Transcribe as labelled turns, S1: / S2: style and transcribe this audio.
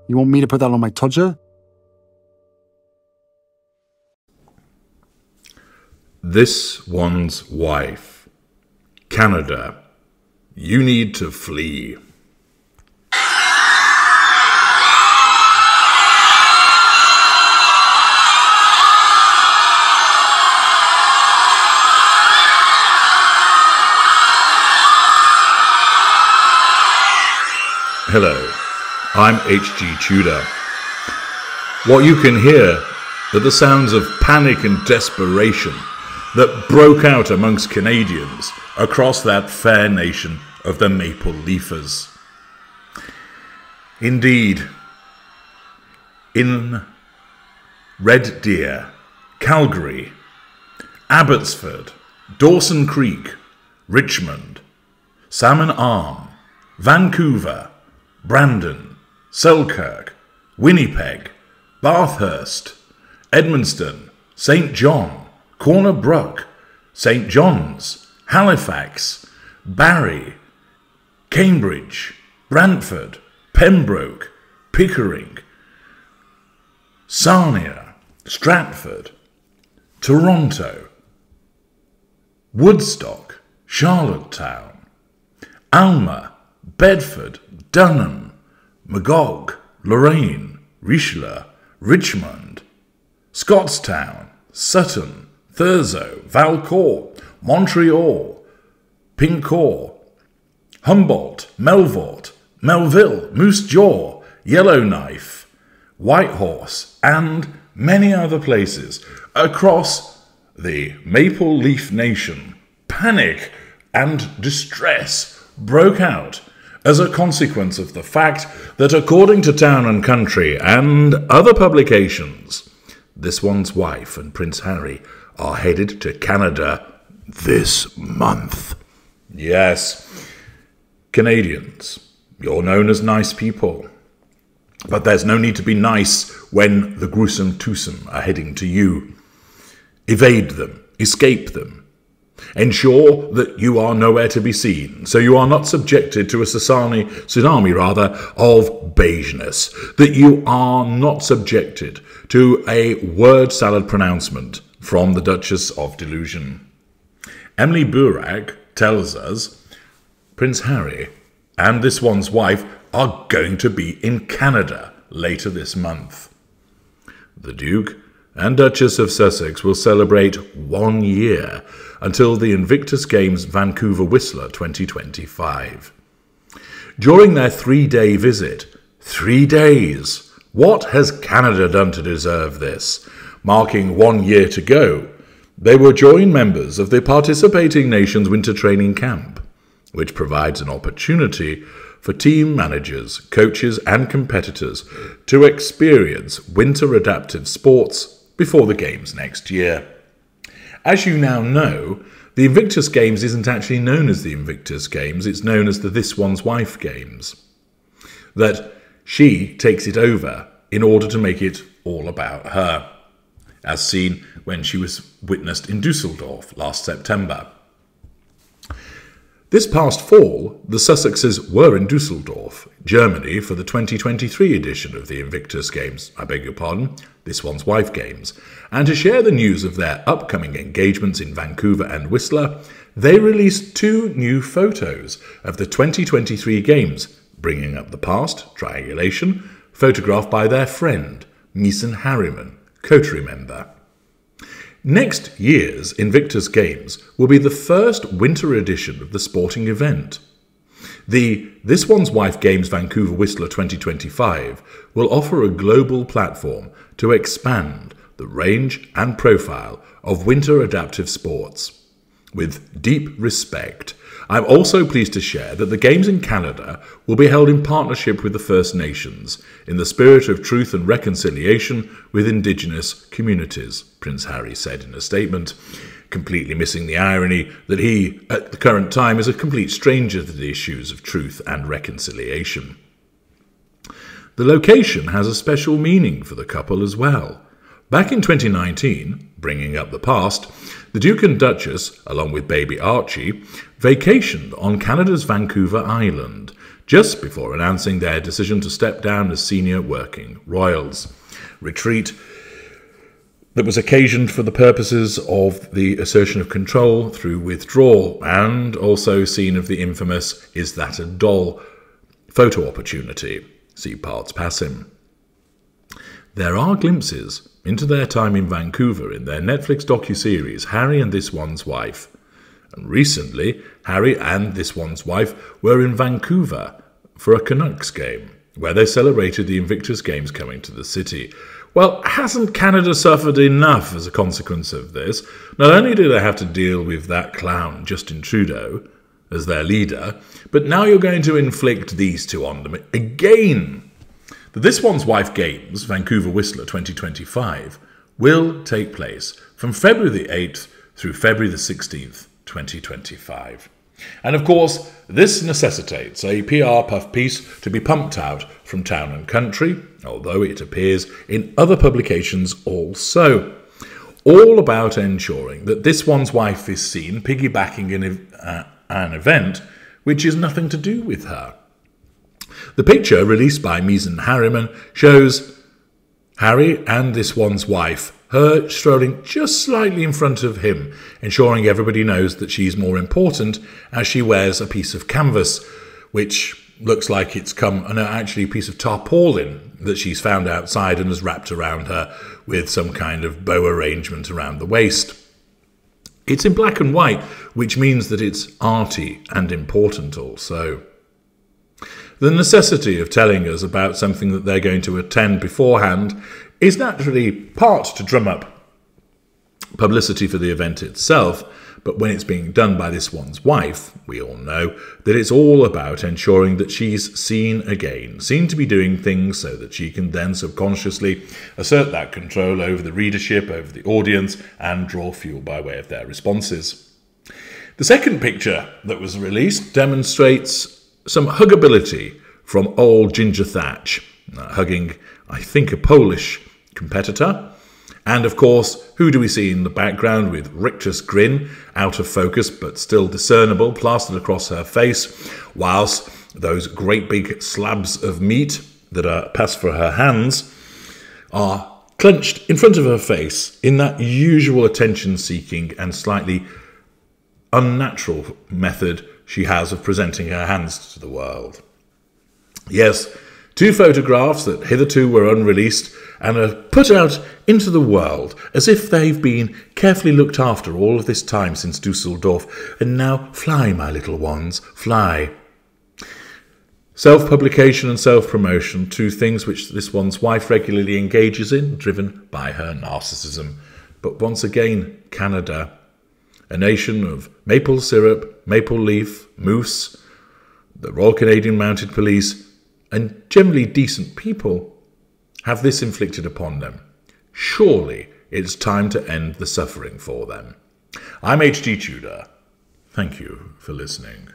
S1: You want me to put that on my todger?
S2: This one's wife. Canada. You need to flee. Hello, I'm H.G. Tudor. What you can hear are the sounds of panic and desperation that broke out amongst Canadians across that fair nation of the Maple Leafers. Indeed, in Red Deer, Calgary, Abbotsford, Dawson Creek, Richmond, Salmon Arm, Vancouver, Brandon, Selkirk, Winnipeg, Bathurst, Edmundston, St. John, Corner Brook, St. John's, Halifax, Barrie, Cambridge, Brantford, Pembroke, Pickering, Sarnia, Stratford, Toronto, Woodstock, Charlottetown, Alma, Bedford, Dunham, Magog, Lorraine, Richelieu, Richmond, Scottstown, Sutton, Thurso, Valcourt, Montreal, Pincourt, Humboldt, Melvort, Melville, Moose Jaw, Yellowknife, Whitehorse, and many other places across the Maple Leaf Nation. Panic and distress broke out as a consequence of the fact that, according to Town and Country and other publications, this one's wife and Prince Harry are headed to Canada this month. Yes, Canadians, you're known as nice people, but there's no need to be nice when the gruesome twosome are heading to you. Evade them, escape them. Ensure that you are nowhere to be seen, so you are not subjected to a tsunami of beigeness, that you are not subjected to a word salad pronouncement from the Duchess of Delusion. Emily Burak tells us Prince Harry and this one's wife are going to be in Canada later this month. The Duke and Duchess of Sussex will celebrate 1 year until the Invictus Games Vancouver Whistler 2025. During their 3-day visit, 3 days, what has Canada done to deserve this? Marking 1 year to go, they will join members of the participating nation's winter training camp, which provides an opportunity for team managers, coaches and competitors to experience winter adaptive sports before the Games next year. As you now know, the Invictus Games isn't actually known as the Invictus Games, it's known as the This One's Wife Games. That she takes it over in order to make it all about her, as seen when she was witnessed in Dusseldorf last September. This past fall, the Sussexes were in Dusseldorf, Germany, for the 2023 edition of the Invictus Games, This One's Wife Games, and to share the news of their upcoming engagements in Vancouver and Whistler, they released 2 new photos of the 2023 Games, bringing up the past, triangulation, photographed by their friend, Meeson Harriman, coterie member. Next year's Invictus Games will be the first winter edition of the sporting event. The This One's Wife Games Vancouver Whistler 2025 will offer a global platform to expand the range and profile of winter adaptive sports. With deep respect, I'm also pleased to share that the Games in Canada will be held in partnership with the First Nations, in the spirit of truth and reconciliation with Indigenous communities, Prince Harry said in a statement, completely missing the irony that he, at the current time, is a complete stranger to the issues of truth and reconciliation. The location has a special meaning for the couple as well. Back in 2019, bringing up the past, the Duke and Duchess, along with baby Archie, vacationed on Canada's Vancouver Island just before announcing their decision to step down as senior working royals. Retreat that was occasioned for the purposes of the assertion of control through withdrawal, and also scene of the infamous "Is That a Doll?" photo opportunity. See parts passing. There are glimpses into their time in Vancouver in their Netflix docuseries Harry and This One's Wife. And recently, Harry and This One's Wife were in Vancouver for a Canucks game, where they celebrated the Invictus Games coming to the city. Well, hasn't Canada suffered enough as a consequence of this? Not only do they have to deal with that clown, Justin Trudeau, as their leader, but now you're going to inflict these two on them again. The This One's Wife Games, Vancouver Whistler 2025, will take place from February the 8th through February the 16th, 2025. And of course, this necessitates a PR puff piece to be pumped out from Town and Country, although it appears in other publications also. All about ensuring that This One's Wife is seen piggybacking an event which is nothing to do with her. The picture, released by Meghan Harriman, shows Harry and This One's Wife, her strolling just slightly in front of him, ensuring everybody knows that she's more important as she wears a piece of canvas, which looks like it's actually a piece of tarpaulin that she's found outside and has wrapped around her with some kind of bow arrangement around the waist. It's in black and white, which means that it's arty and important also. The necessity of telling us about something that they're going to attend beforehand is naturally part to drum up publicity for the event itself, but when it's being done by This One's Wife, we all know that it's all about ensuring that she's seen again, seen to be doing things so that she can then subconsciously assert that control over the readership, over the audience, and draw fuel by way of their responses. The second picture that was released demonstrates some huggability from old Ginger Thatch, hugging, I think, a Polish competitor. And of course, who do we see in the background with rictus grin, out of focus but still discernible, plastered across her face, whilst those great big slabs of meat that are passed for her hands are clenched in front of her face in that usual attention-seeking and slightly unnatural method she has of presenting her hands to the world. Yes, two photographs that hitherto were unreleased and are put out into the world as if they've been carefully looked after all of this time since Dusseldorf, and now fly, my little ones, fly. Self-publication and self-promotion, two things which This One's Wife regularly engages in, driven by her narcissism. But once again, Canada, a nation of maple syrup, maple leaf, moose, the Royal Canadian Mounted Police, and generally decent people, have this inflicted upon them. Surely it's time to end the suffering for them. I'm H.G. Tudor. Thank you for listening.